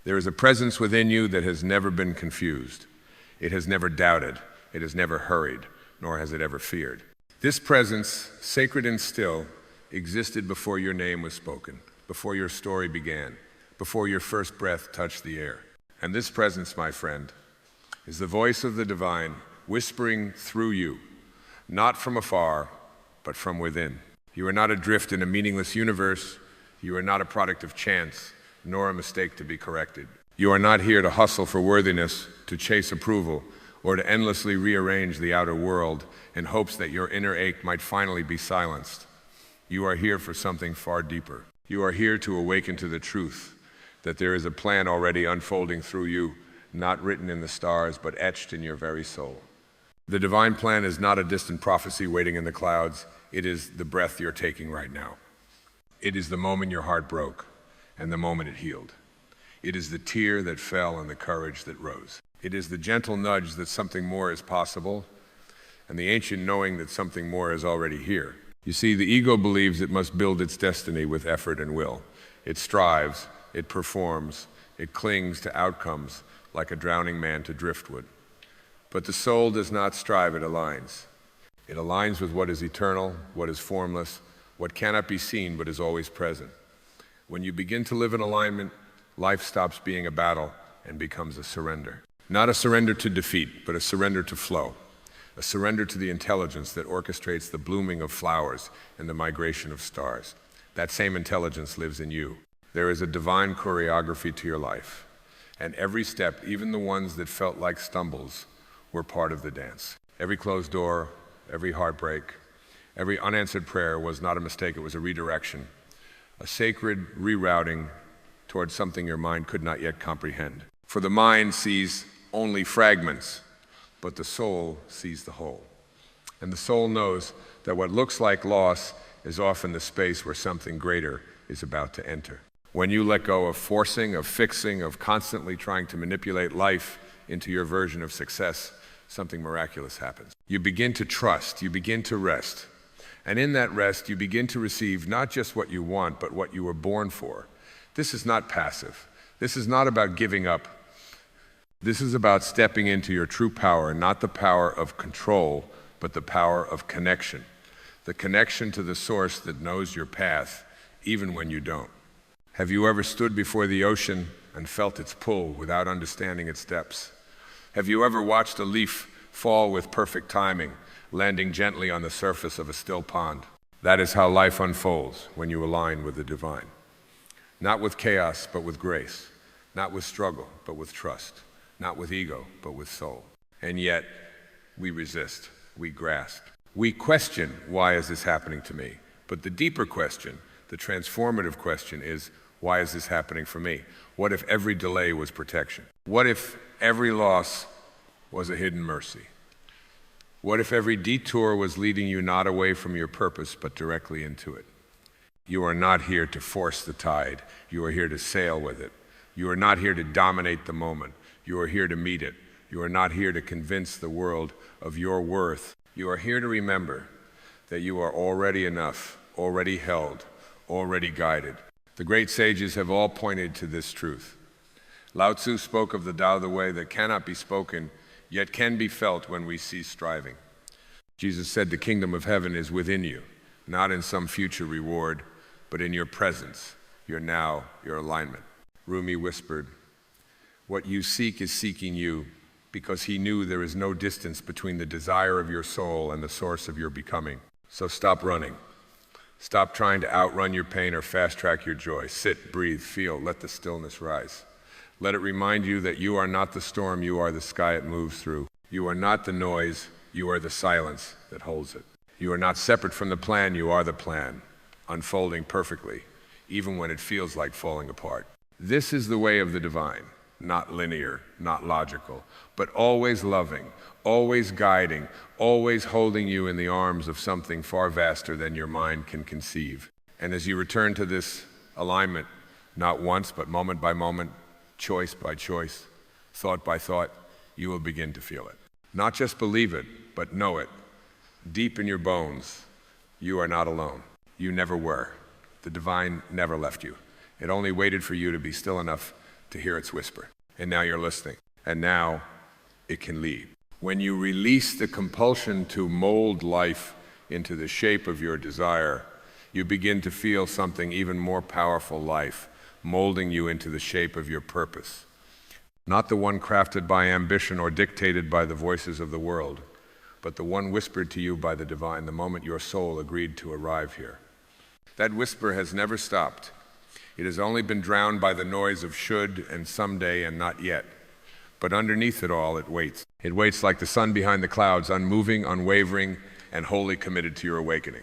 There is a presence within you that has never been confused. It has never doubted. It has never hurried, nor has it ever feared. This presence, sacred and still, existed before your name was spoken, before your story began, before your first breath touched the air. And this presence, my friend, is the voice of the divine whispering through you, not from afar, but from within. You are not adrift in a meaningless universe. You are not a product of chance, nor a mistake to be corrected. You are not here to hustle for worthiness, to chase approval, or to endlessly rearrange the outer world in hopes that your inner ache might finally be silenced. You are here for something far deeper. You are here to awaken to the truth that there is a plan already unfolding through you, not written in the stars, but etched in your very soul. The divine plan is not a distant prophecy waiting in the clouds. It is the breath you're taking right now. It is the moment your heart broke and the moment it healed. It is the tear that fell and the courage that rose. It is the gentle nudge that something more is possible and the ancient knowing that something more is already here. You see, the ego believes it must build its destiny with effort and will. It strives, it performs, it clings to outcomes like a drowning man to driftwood. But the soul does not strive, it aligns. It aligns with what is eternal, what is formless, what cannot be seen but is always present. When you begin to live in alignment, life stops being a battle and becomes a surrender. Not a surrender to defeat, but a surrender to flow. A surrender to the intelligence that orchestrates the blooming of flowers and the migration of stars. That same intelligence lives in you. There is a divine choreography to your life. And every step, even the ones that felt like stumbles, were part of the dance. Every closed door, every heartbreak, every unanswered prayer was not a mistake, it was a redirection. A sacred rerouting towards something your mind could not yet comprehend. For the mind sees only fragments, but the soul sees the whole. And the soul knows that what looks like loss is often the space where something greater is about to enter. When you let go of forcing, of fixing, of constantly trying to manipulate life into your version of success, something miraculous happens. You begin to trust, you begin to rest. And in that rest, you begin to receive not just what you want, but what you were born for. This is not passive. This is not about giving up. This is about stepping into your true power, not the power of control, but the power of connection. The connection to the source that knows your path, even when you don't. Have you ever stood before the ocean and felt its pull without understanding its depths? Have you ever watched a leaf fall with perfect timing, landing gently on the surface of a still pond? That is how life unfolds when you align with the divine. Not with chaos, but with grace. Not with struggle, but with trust. Not with ego, but with soul. And yet, we resist, we grasp. We question, why is this happening to me? But the deeper question, the transformative question is, why is this happening for me? What if every delay was protection? What if every loss was a hidden mercy? What if every detour was leading you not away from your purpose, but directly into it? You are not here to force the tide. You are here to sail with it. You are not here to dominate the moment. You are here to meet it. You are not here to convince the world of your worth. You are here to remember that you are already enough, already held, already guided. The great sages have all pointed to this truth. Lao Tzu spoke of the Tao, the way that cannot be spoken, yet can be felt when we cease striving. Jesus said the kingdom of heaven is within you, not in some future reward, but in your presence, your now, your alignment. Rumi whispered, "What you seek is seeking you, because he knew there is no distance between the desire of your soul and the source of your becoming. So stop running. Stop trying to outrun your pain or fast-track your joy. Sit, breathe, feel, let the stillness rise. Let it remind you that you are not the storm, you are the sky it moves through. You are not the noise, you are the silence that holds it. You are not separate from the plan, you are the plan, unfolding perfectly, even when it feels like falling apart. This is the way of the divine, not linear, not logical, but always loving, always guiding, always holding you in the arms of something far vaster than your mind can conceive. And as you return to this alignment, not once, but moment by moment, choice by choice, thought by thought, you will begin to feel it. Not just believe it, but know it. Deep in your bones, you are not alone. You never were. The divine never left you. It only waited for you to be still enough to hear its whisper. And now you're listening. And now it can lead. When you release the compulsion to mold life into the shape of your desire, you begin to feel something even more powerful, life, molding you into the shape of your purpose. Not the one crafted by ambition or dictated by the voices of the world, but the one whispered to you by the divine the moment your soul agreed to arrive here. That whisper has never stopped. It has only been drowned by the noise of should and someday and not yet. But underneath it all, it waits. It waits like the sun behind the clouds, unmoving, unwavering, and wholly committed to your awakening.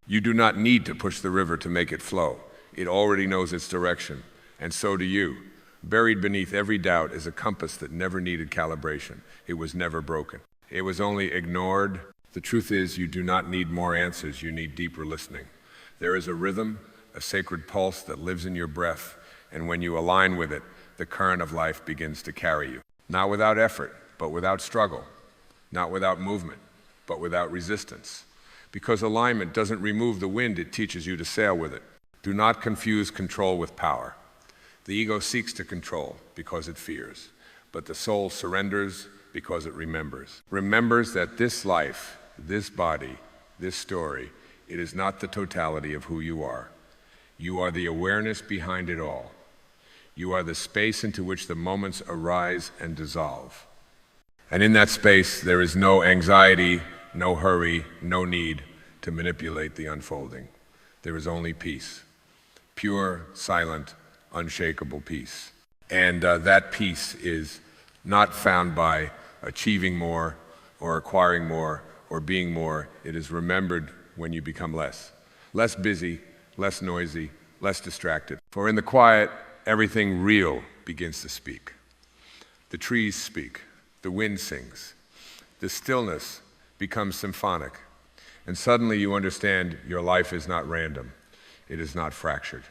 You do not need to push the river to make it flow. It already knows its direction, and so do you. Buried beneath every doubt is a compass that never needed calibration. It was never broken. It was only ignored. The truth is, you do not need more answers. You need deeper listening. There is a rhythm, a sacred pulse that lives in your breath, and when you align with it, the current of life begins to carry you. Not without effort, but without struggle. Not without movement, but without resistance. Because alignment doesn't remove the wind, it teaches you to sail with it. Do not confuse control with power. The ego seeks to control because it fears, but the soul surrenders because it remembers. Remembers that this life, this body, this story, it is not the totality of who you are. You are the awareness behind it all. You are the space into which the moments arise and dissolve. And in that space, there is no anxiety, no hurry, no need to manipulate the unfolding. There is only peace. Pure, silent, unshakable peace. And that peace is not found by achieving more or acquiring more or being more. It is remembered when you become less. Less busy, less noisy, less distracted. For in the quiet, everything real begins to speak. The trees speak, the wind sings, the stillness becomes symphonic, and suddenly you understand your life is not random, it is not fractured.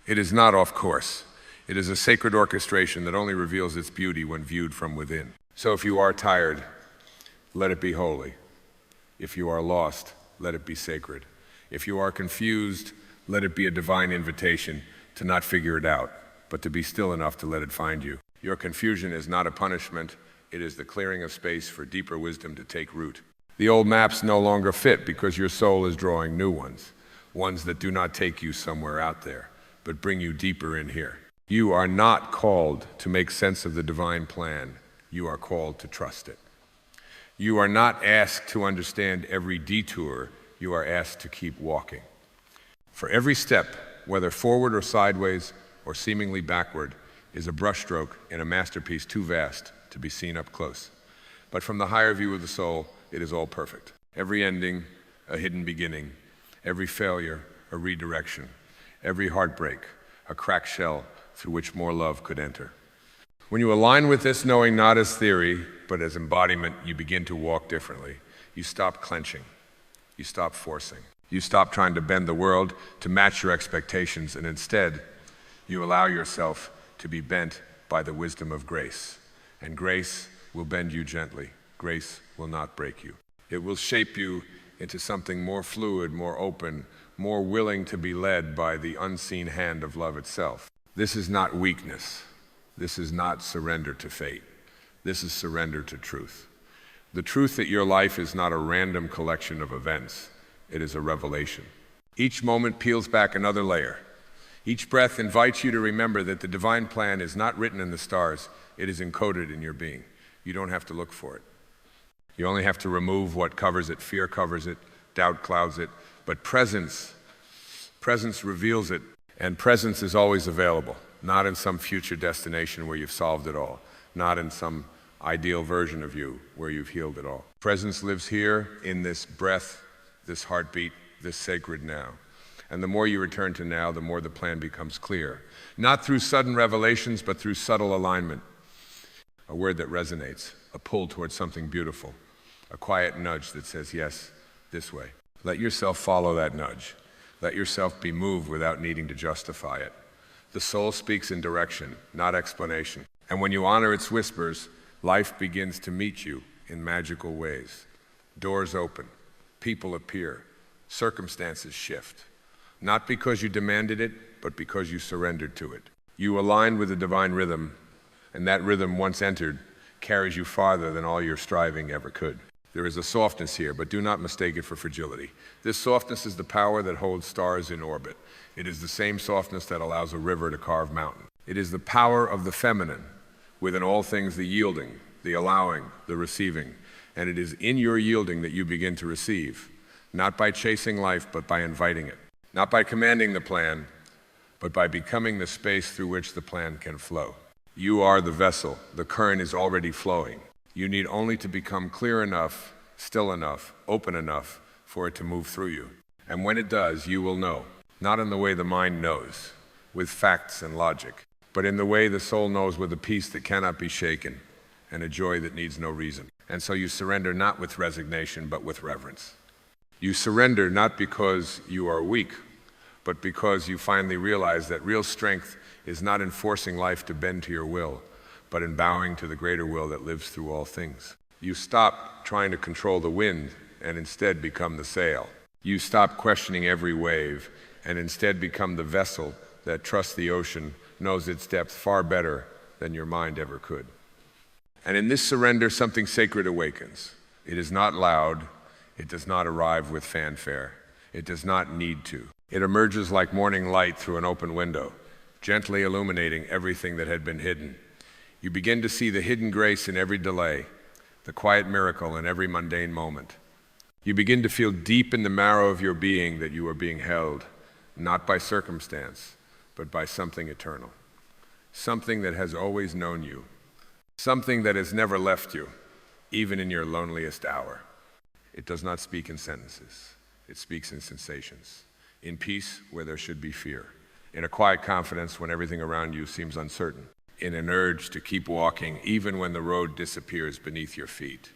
It is not off course. It is a sacred orchestration that only reveals its beauty when viewed from within. So if you are tired, let it be holy. If you are lost, let it be sacred. If you are confused, let it be a divine invitation to not figure it out, but to be still enough to let it find you. Your confusion is not a punishment. It is the clearing of space for deeper wisdom to take root. The old maps no longer fit because your soul is drawing new ones, ones that do not take you somewhere out there, but bring you deeper in here. You are not called to make sense of the divine plan. You are called to trust it. You are not asked to understand every detour. You are asked to keep walking. For every step, whether forward or sideways or seemingly backward, is a brushstroke in a masterpiece too vast to be seen up close. But from the higher view of the soul, it is all perfect. Every ending, a hidden beginning. Every failure, a redirection. Every heartbreak, a cracked shell through which more love could enter. When you align with this knowing not as theory, but as embodiment, you begin to walk differently. You stop clenching. You stop forcing. You stop trying to bend the world to match your expectations, and instead, you allow yourself to be bent by the wisdom of grace. And grace will bend you gently. Grace will not break you. It will shape you into something more fluid, more open, more willing to be led by the unseen hand of love itself. This is not weakness. This is not surrender to fate. This is surrender to truth. The truth that your life is not a random collection of events. It is a revelation. Each moment peels back another layer. Each breath invites you to remember that the divine plan is not written in the stars. It is encoded in your being. You don't have to look for it. You only have to remove what covers it. Fear covers it. Doubt clouds it. But presence reveals it. And presence is always available. Not in some future destination where you've solved it all. Not in some ideal version of you where you've healed it all. Presence lives here in this breath, this heartbeat, this sacred now. And the more you return to now, the more the plan becomes clear. Not through sudden revelations, but through subtle alignment. A word that resonates, a pull towards something beautiful, a quiet nudge that says, yes, this way. Let yourself follow that nudge. Let yourself be moved without needing to justify it. The soul speaks in direction, not explanation. And when you honor its whispers, life begins to meet you in magical ways. Doors open, people appear, circumstances shift. Not because you demanded it, but because you surrendered to it. You align with the divine rhythm, and that rhythm, once entered, carries you farther than all your striving ever could. There is a softness here, but do not mistake it for fragility. This softness is the power that holds stars in orbit. It is the same softness that allows a river to carve mountains. It is the power of the feminine, within all things the yielding, the allowing, the receiving. And it is in your yielding that you begin to receive, not by chasing life, but by inviting it. Not by commanding the plan, but by becoming the space through which the plan can flow. You are the vessel. The current is already flowing. You need only to become clear enough, still enough, open enough for it to move through you. And when it does, you will know, not in the way the mind knows, with facts and logic, but in the way the soul knows, with a peace that cannot be shaken and a joy that needs no reason. And so you surrender not with resignation, but with reverence. You surrender not because you are weak, but because you finally realize that real strength is not in forcing life to bend to your will, but in bowing to the greater will that lives through all things. You stop trying to control the wind and instead become the sail. You stop questioning every wave and instead become the vessel that trusts the ocean, knows its depth far better than your mind ever could. And in this surrender, something sacred awakens. It is not loud. It does not arrive with fanfare. It does not need to. It emerges like morning light through an open window, gently illuminating everything that had been hidden. You begin to see the hidden grace in every delay, the quiet miracle in every mundane moment. You begin to feel deep in the marrow of your being that you are being held, not by circumstance, but by something eternal. Something that has always known you. Something that has never left you, even in your loneliest hour. It does not speak in sentences. It speaks in sensations. In peace where there should be fear. In a quiet confidence when everything around you seems uncertain. In an urge to keep walking even when the road disappears beneath your feet.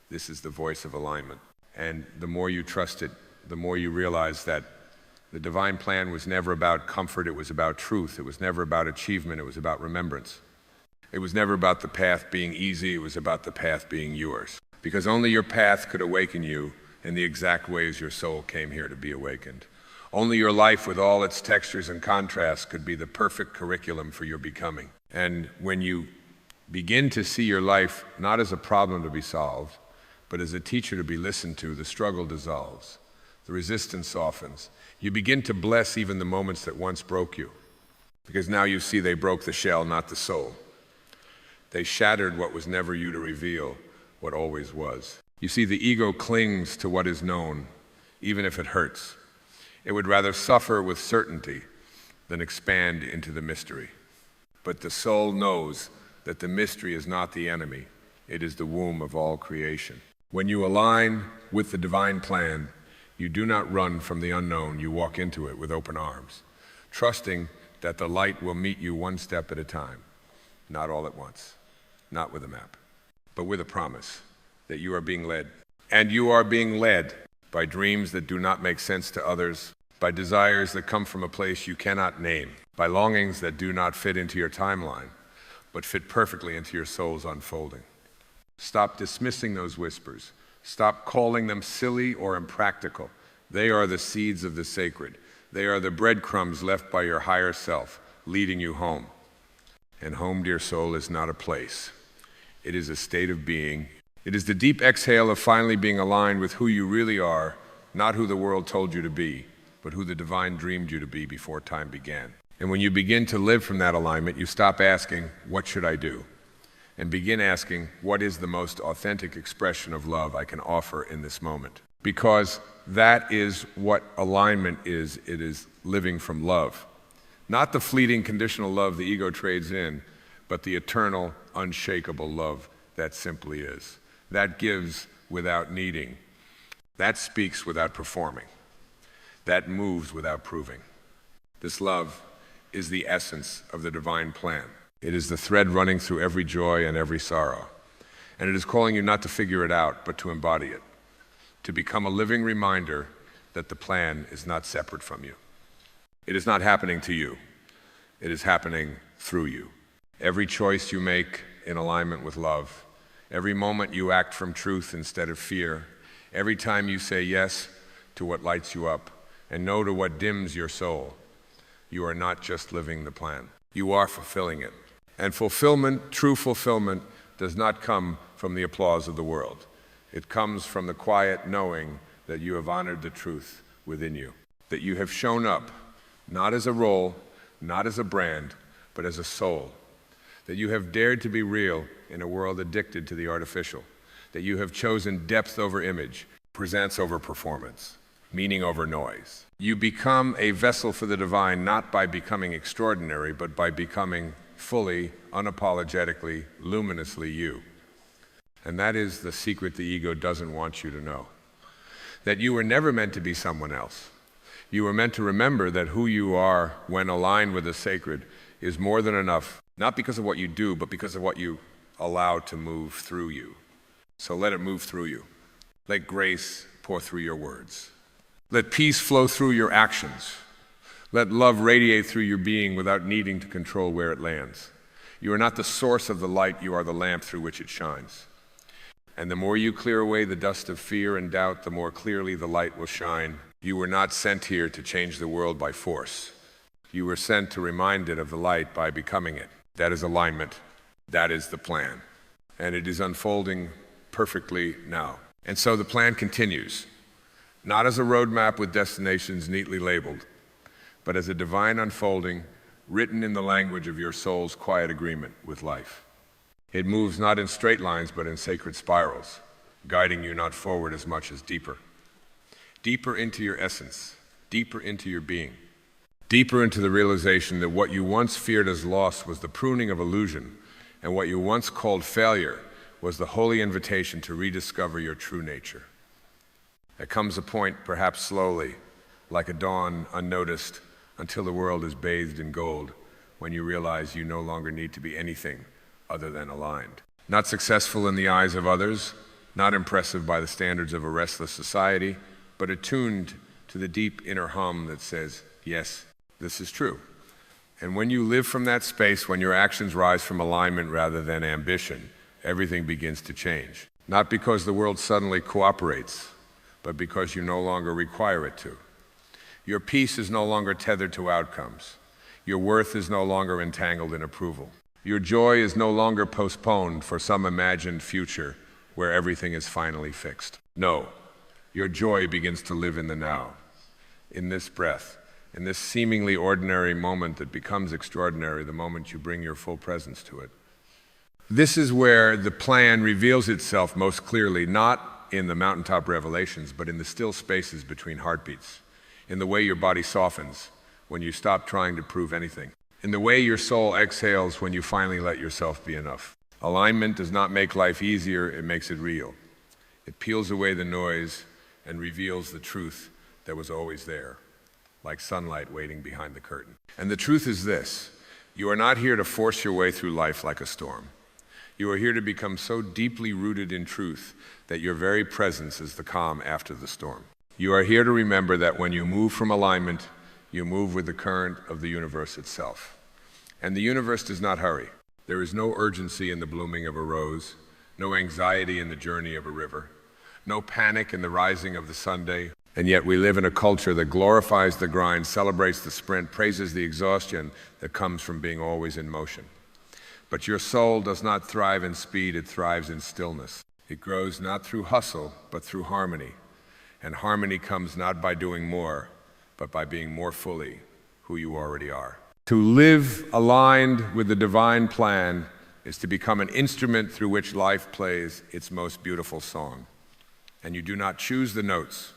This is the voice of alignment. And the more you trust it, the more you realize that the divine plan was never about comfort, it was about truth. It was never about achievement, it was about remembrance. It was never about the path being easy, it was about the path being yours. Because only your path could awaken you in the exact ways your soul came here to be awakened. Only your life with all its textures and contrasts could be the perfect curriculum for your becoming. And when you begin to see your life not as a problem to be solved, but as a teacher to be listened to, the struggle dissolves, the resistance softens. You begin to bless even the moments that once broke you, because now you see they broke the shell, not the soul. They shattered what was never you to reveal what always was. You see, the ego clings to what is known, even if it hurts. It would rather suffer with certainty than expand into the mystery. But the soul knows that the mystery is not the enemy. It is the womb of all creation. When you align with the divine plan, you do not run from the unknown. You walk into it with open arms, trusting that the light will meet you one step at a time, not all at once, not with a map, but with a promise that you are being led. And you are being led by dreams that do not make sense to others, by desires that come from a place you cannot name, by longings that do not fit into your timeline, but fit perfectly into your soul's unfolding. Stop dismissing those whispers. Stop calling them silly or impractical. They are the seeds of the sacred. They are the breadcrumbs left by your higher self, leading you home. And home, dear soul, is not a place. It is a state of being. It is the deep exhale of finally being aligned with who you really are, not who the world told you to be, but who the divine dreamed you to be before time began. And when you begin to live from that alignment, you stop asking, what should I do? And begin asking, what is the most authentic expression of love I can offer in this moment? Because that is what alignment is. It is living from love. Not the fleeting conditional love the ego trades in, but the eternal, unshakable love that simply is. That gives without needing. That speaks without performing. That moves without proving. This love is the essence of the divine plan. It is the thread running through every joy and every sorrow. And it is calling you not to figure it out, but to embody it. To become a living reminder that the plan is not separate from you. It is not happening to you. It is happening through you. Every choice you make in alignment with love, every moment you act from truth instead of fear, every time you say yes to what lights you up and no to what dims your soul, you are not just living the plan. You are fulfilling it. And fulfillment, true fulfillment, does not come from the applause of the world. It comes from the quiet knowing that you have honored the truth within you, that you have shown up, not as a role, not as a brand, but as a soul, that you have dared to be real in a world addicted to the artificial, that you have chosen depth over image, presence over performance, meaning over noise. You become a vessel for the divine not by becoming extraordinary, but by becoming fully, unapologetically, luminously you. And that is the secret the ego doesn't want you to know. That you were never meant to be someone else. You were meant to remember that who you are when aligned with the sacred is more than enough, not because of what you do, but because of what you allow to move through you. So let it move through you. Let grace pour through your words. Let peace flow through your actions. Let love radiate through your being without needing to control where it lands. You are not the source of the light, you are the lamp through which it shines. And the more you clear away the dust of fear and doubt, the more clearly the light will shine. You were not sent here to change the world by force. You were sent to remind it of the light by becoming it. That is alignment. That is the plan. And it is unfolding perfectly now. And so the plan continues, not as a roadmap with destinations neatly labeled, but as a divine unfolding written in the language of your soul's quiet agreement with life. It moves not in straight lines, but in sacred spirals, guiding you not forward as much as deeper. Deeper into your essence, deeper into your being, deeper into the realization that what you once feared as loss was the pruning of illusion, and what you once called failure was the holy invitation to rediscover your true nature. There comes a point, perhaps slowly, like a dawn unnoticed, until the world is bathed in gold, when you realize you no longer need to be anything other than aligned. Not successful in the eyes of others, not impressive by the standards of a restless society, but attuned to the deep inner hum that says, yes, this is true. And when you live from that space, when your actions rise from alignment rather than ambition, everything begins to change. Not because the world suddenly cooperates, but because you no longer require it to. Your peace is no longer tethered to outcomes. Your worth is no longer entangled in approval. Your joy is no longer postponed for some imagined future where everything is finally fixed. No, your joy begins to live in the now, in this breath, in this seemingly ordinary moment that becomes extraordinary the moment you bring your full presence to it. This is where the plan reveals itself most clearly, not in the mountaintop revelations, but in the still spaces between heartbeats, in the way your body softens when you stop trying to prove anything, in the way your soul exhales when you finally let yourself be enough. Alignment does not make life easier, it makes it real. It peels away the noise and reveals the truth that was always there, like sunlight waiting behind the curtain. And the truth is this: you are not here to force your way through life like a storm. You are here to become so deeply rooted in truth that your very presence is the calm after the storm. You are here to remember that when you move from alignment, you move with the current of the universe itself. And the universe does not hurry. There is no urgency in the blooming of a rose, no anxiety in the journey of a river, no panic in the rising of the Sunday. And yet we live in a culture that glorifies the grind, celebrates the sprint, praises the exhaustion that comes from being always in motion. But your soul does not thrive in speed, it thrives in stillness. It grows not through hustle, but through harmony. And harmony comes not by doing more, but by being more fully who you already are. To live aligned with the divine plan is to become an instrument through which life plays its most beautiful song. And you do not choose the notes.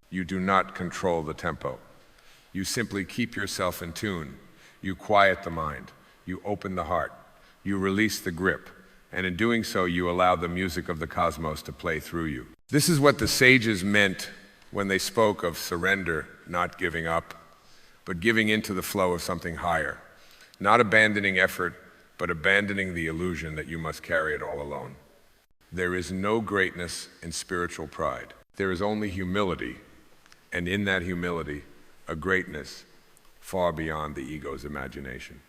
You do not control the tempo. You simply keep yourself in tune. You quiet the mind. You open the heart. You release the grip. And in doing so, you allow the music of the cosmos to play through you. This is what the sages meant when they spoke of surrender, not giving up, but giving into the flow of something higher. Not abandoning effort, but abandoning the illusion that you must carry it all alone. There is no greatness in spiritual pride. There is only humility, and in that humility, a greatness far beyond the ego's imagination.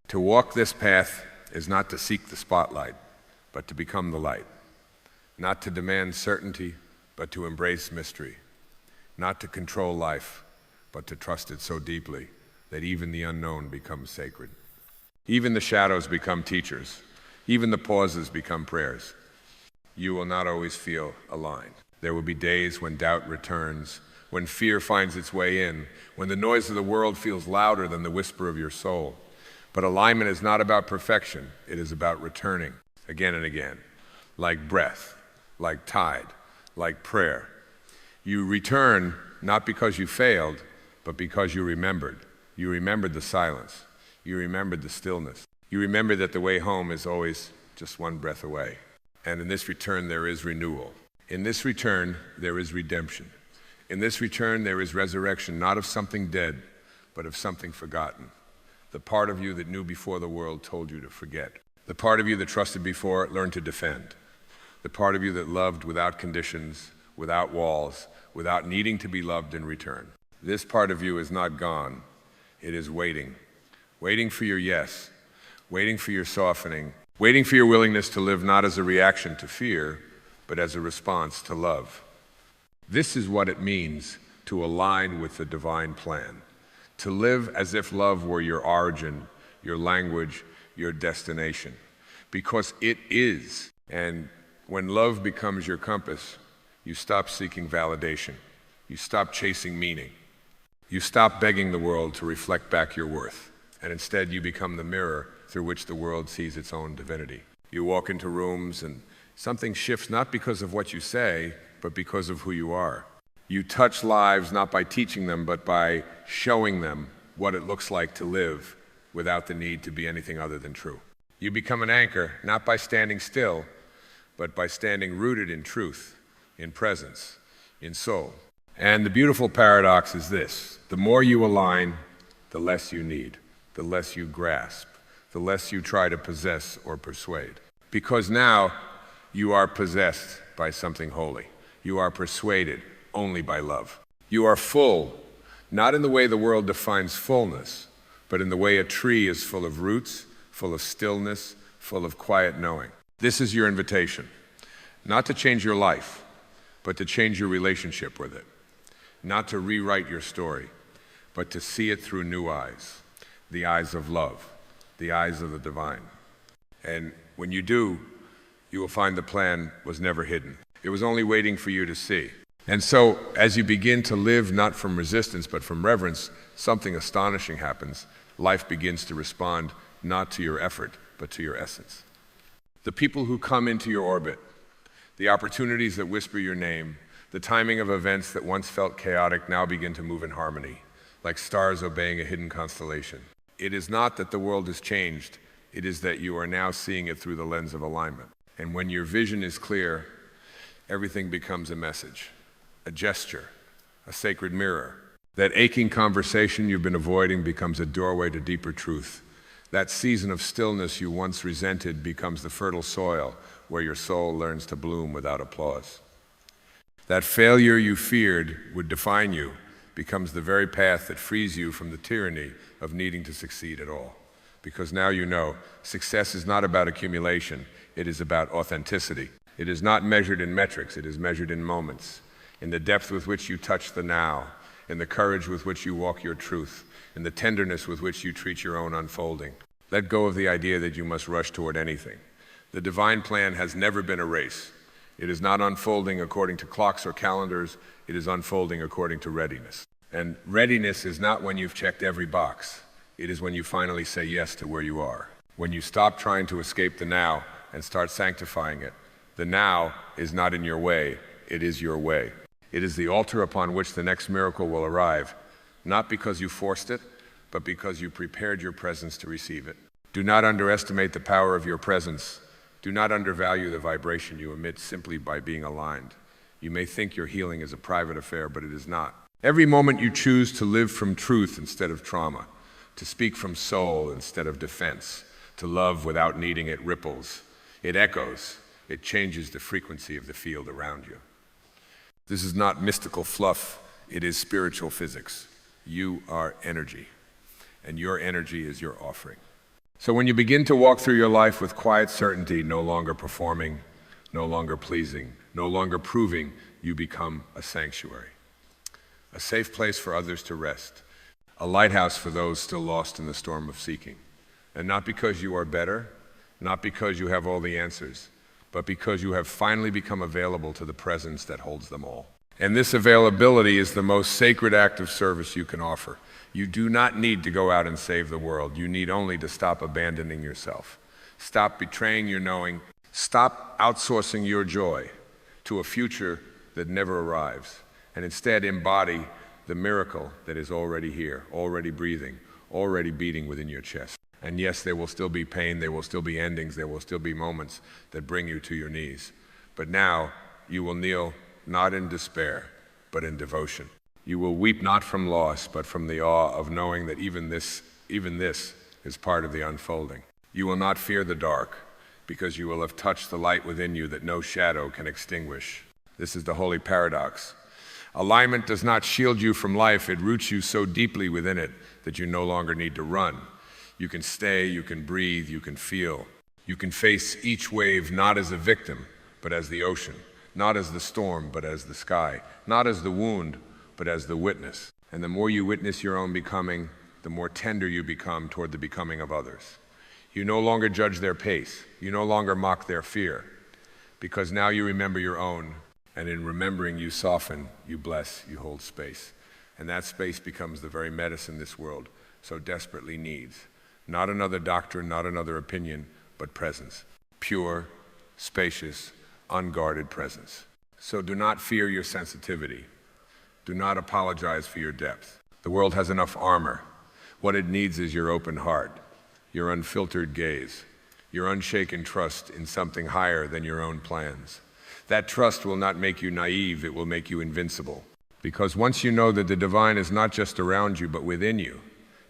To walk this path is not to seek the spotlight, but to become the light. Not to demand certainty, but to embrace mystery. Not to control life, but to trust it so deeply that even the unknown becomes sacred. Even the shadows become teachers. Even the pauses become prayers. You will not always feel aligned. There will be days when doubt returns, when fear finds its way in, when the noise of the world feels louder than the whisper of your soul. But alignment is not about perfection. It is about returning again and again, like breath, like tide, like prayer. You return not because you failed, but because you remembered. You remembered the silence. You remembered the stillness. You remember that the way home is always just one breath away. And in this return, there is renewal. In this return, there is redemption. In this return, there is resurrection, not of something dead, but of something forgotten. The part of you that knew before the world told you to forget. The part of you that trusted before learned to defend. The part of you that loved without conditions, without walls, without needing to be loved in return. This part of you is not gone. It is waiting. Waiting for your yes. Waiting for your softening. Waiting for your willingness to live not as a reaction to fear, but as a response to love. This is what it means to align with the divine plan. To live as if love were your origin, your language, your destination. Because it is. And when love becomes your compass, you stop seeking validation. You stop chasing meaning. You stop begging the world to reflect back your worth. And instead you become the mirror through which the world sees its own divinity. You walk into rooms and something shifts not because of what you say, but because of who you are. You touch lives not by teaching them, but by showing them what it looks like to live without the need to be anything other than true. You become an anchor, not by standing still, but by standing rooted in truth, in presence, in soul. And the beautiful paradox is this: the more you align, the less you need, the less you grasp, the less you try to possess or persuade. Because now you are possessed by something holy. You are persuaded only by love. You are full, not in the way the world defines fullness, but in the way a tree is full of roots, full of stillness, full of quiet knowing. This is your invitation, not to change your life, but to change your relationship with it. Not to rewrite your story, but to see it through new eyes, the eyes of love, the eyes of the divine. And when you do, you will find the plan was never hidden. It was only waiting for you to see. And so, as you begin to live not from resistance, but from reverence, something astonishing happens. Life begins to respond not to your effort, but to your essence. The people who come into your orbit, the opportunities that whisper your name, the timing of events that once felt chaotic now begin to move in harmony, like stars obeying a hidden constellation. It is not that the world has changed, it is that you are now seeing it through the lens of alignment. And when your vision is clear, everything becomes a message, a gesture, a sacred mirror. That aching conversation you've been avoiding becomes a doorway to deeper truth. That season of stillness you once resented becomes the fertile soil where your soul learns to bloom without applause. That failure you feared would define you becomes the very path that frees you from the tyranny of needing to succeed at all. Because now you know success is not about accumulation, it is about authenticity. It is not measured in metrics, it is measured in moments, in the depth with which you touch the now, in the courage with which you walk your truth, in the tenderness with which you treat your own unfolding. Let go of the idea that you must rush toward anything. The divine plan has never been a race. It is not unfolding according to clocks or calendars, it is unfolding according to readiness. And readiness is not when you've checked every box. It is when you finally say yes to where you are. When you stop trying to escape the now and start sanctifying it. The now is not in your way, it is your way. It is the altar upon which the next miracle will arrive, not because you forced it, but because you prepared your presence to receive it. Do not underestimate the power of your presence. Do not undervalue the vibration you emit simply by being aligned. You may think your healing is a private affair, but it is not. Every moment you choose to live from truth instead of trauma, to speak from soul instead of defense, to love without needing it ripples, it echoes, it changes the frequency of the field around you. This is not mystical fluff, it is spiritual physics. You are energy, and your energy is your offering. So when you begin to walk through your life with quiet certainty, no longer performing, no longer pleasing, no longer proving, you become a sanctuary. A safe place for others to rest. A lighthouse for those still lost in the storm of seeking. And not because you are better, not because you have all the answers, but because you have finally become available to the presence that holds them all. And this availability is the most sacred act of service you can offer. You do not need to go out and save the world. You need only to stop abandoning yourself. Stop betraying your knowing. Stop outsourcing your joy to a future that never arrives, and instead embody the miracle that is already here, already breathing, already beating within your chest. And yes, there will still be pain, there will still be endings, there will still be moments that bring you to your knees. But now you will kneel not in despair, but in devotion. You will weep not from loss, but from the awe of knowing that even this is part of the unfolding. You will not fear the dark, because you will have touched the light within you that no shadow can extinguish. This is the holy paradox. Alignment does not shield you from life, it roots you so deeply within it that you no longer need to run. You can stay, you can breathe, you can feel. You can face each wave not as a victim, but as the ocean. Not as the storm, but as the sky. Not as the wound, but as the witness. And the more you witness your own becoming, the more tender you become toward the becoming of others. You no longer judge their pace. You no longer mock their fear. Because now you remember your own, and in remembering you soften, you bless, you hold space. And that space becomes the very medicine this world so desperately needs. Not another doctrine, not another opinion, but presence. Pure, spacious, unguarded presence. So do not fear your sensitivity. Do not apologize for your depth. The world has enough armor. What it needs is your open heart, your unfiltered gaze, your unshaken trust in something higher than your own plans. That trust will not make you naive, it will make you invincible. Because once you know that the divine is not just around you, but within you,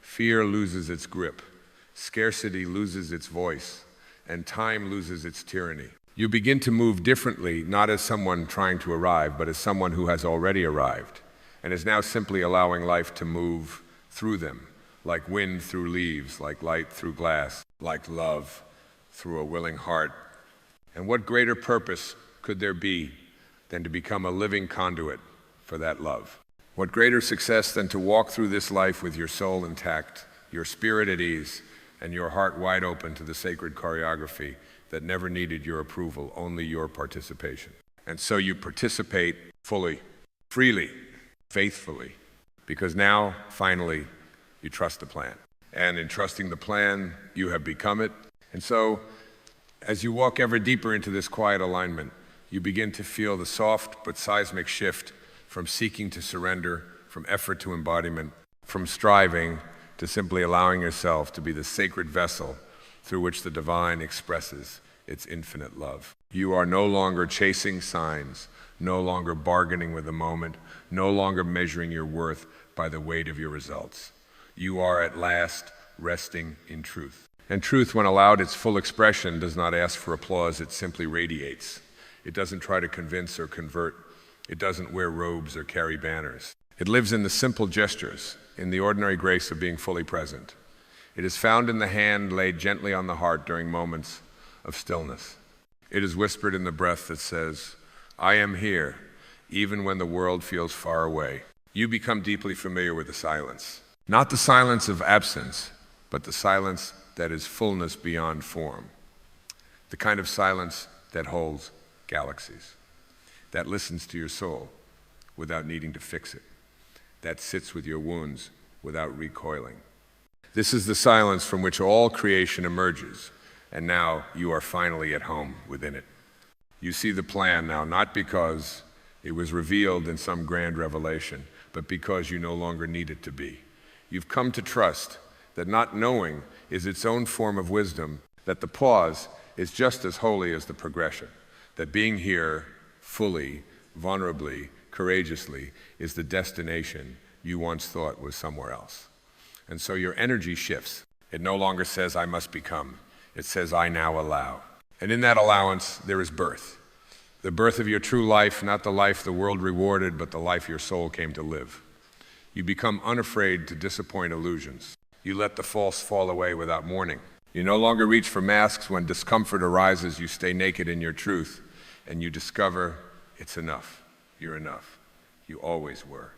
fear loses its grip, scarcity loses its voice, and time loses its tyranny. You begin to move differently, not as someone trying to arrive, but as someone who has already arrived, and is now simply allowing life to move through them, like wind through leaves, like light through glass, like love through a willing heart. And what greater purpose could there be than to become a living conduit for that love? What greater success than to walk through this life with your soul intact, your spirit at ease, and your heart wide open to the sacred choreography that never needed your approval, only your participation. And so you participate fully, freely, faithfully, because now, finally, you trust the plan. And in trusting the plan, you have become it. And so, as you walk ever deeper into this quiet alignment, you begin to feel the soft but seismic shift from seeking to surrender, from effort to embodiment, from striving to simply allowing yourself to be the sacred vessel through which the divine expresses its infinite love. You are no longer chasing signs, no longer bargaining with the moment, no longer measuring your worth by the weight of your results. You are at last resting in truth. And truth, when allowed its full expression, does not ask for applause, it simply radiates. It doesn't try to convince or convert. It doesn't wear robes or carry banners. It lives in the simple gestures, in the ordinary grace of being fully present. It is found in the hand laid gently on the heart during moments of stillness. It is whispered in the breath that says, I am here, even when the world feels far away. You become deeply familiar with the silence. Not the silence of absence, but the silence that is fullness beyond form. The kind of silence that holds galaxies, that listens to your soul without needing to fix it, that sits with your wounds without recoiling. This is the silence from which all creation emerges, and now you are finally at home within it. You see the plan now, not because it was revealed in some grand revelation, but because you no longer need it to be. You've come to trust that not knowing is its own form of wisdom, that the pause is just as holy as the progression, that being here fully, vulnerably, courageously is the destination you once thought was somewhere else. And so your energy shifts. It no longer says, I must become. It says, I now allow. And in that allowance, there is birth. The birth of your true life, not the life the world rewarded, but the life your soul came to live. You become unafraid to disappoint illusions. You let the false fall away without mourning. You no longer reach for masks when discomfort arises. You stay naked in your truth, and you discover it's enough. You're enough. You always were.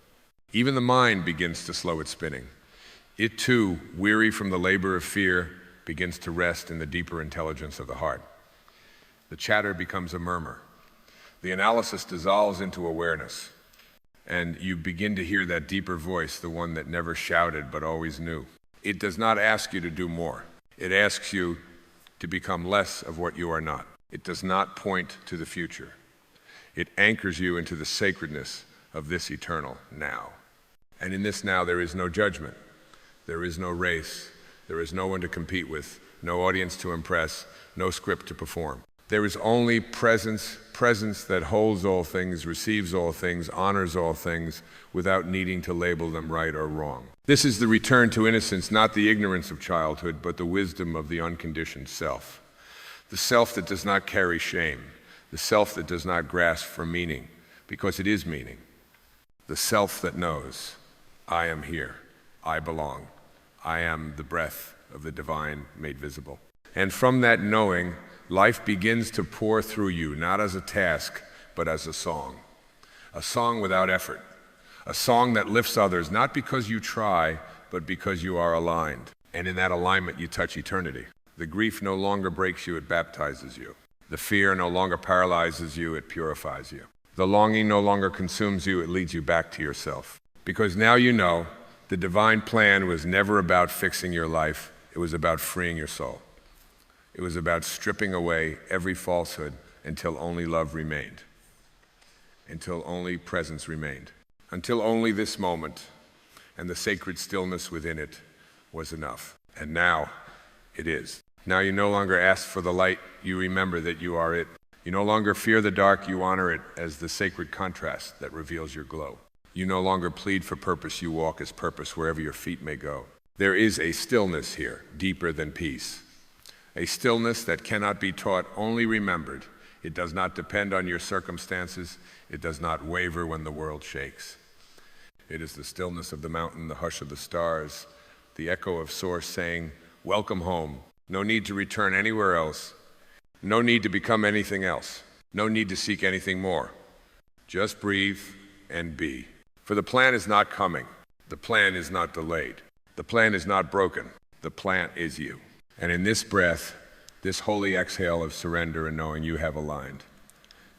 Even the mind begins to slow its spinning. It too, weary from the labor of fear, begins to rest in the deeper intelligence of the heart. The chatter becomes a murmur. The analysis dissolves into awareness, and you begin to hear that deeper voice, the one that never shouted but always knew. It does not ask you to do more. It asks you to become less of what you are not. It does not point to the future. It anchors you into the sacredness of this eternal now. And in this now, there is no judgment. There is no race. There is no one to compete with, no audience to impress, no script to perform. There is only presence that holds all things, receives all things, honors all things, without needing to label them right or wrong. This is the return to innocence, not the ignorance of childhood, but the wisdom of the unconditioned self. The self that does not carry shame, the self that does not grasp for meaning, because it is meaning. The self that knows, I am here, I belong, I am the breath of the divine made visible. And from that knowing, life begins to pour through you, not as a task, but as a song without effort, a song that lifts others, not because you try, but because you are aligned. And in that alignment, you touch eternity. The grief no longer breaks you, it baptizes you. The fear no longer paralyzes you, it purifies you. The longing no longer consumes you, it leads you back to yourself. Because now you know the divine plan was never about fixing your life, it was about freeing your soul. It was about stripping away every falsehood until only love remained, until only presence remained, until only this moment and the sacred stillness within it was enough. And now it is. Now you no longer ask for the light, you remember that you are it. You no longer fear the dark, you honor it as the sacred contrast that reveals your glow. You no longer plead for purpose, you walk as purpose wherever your feet may go. There is a stillness here, deeper than peace. A stillness that cannot be taught, only remembered. It does not depend on your circumstances. It does not waver when the world shakes. It is the stillness of the mountain, the hush of the stars, the echo of source saying, welcome home. No need to return anywhere else. No need to become anything else. No need to seek anything more. Just breathe and be. For the plan is not coming. The plan is not delayed. The plan is not broken. The plan is you. And in this breath, this holy exhale of surrender and knowing you have aligned,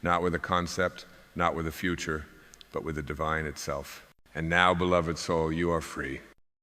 not with a concept, not with a future, but with the divine itself. And now, beloved soul, you are free.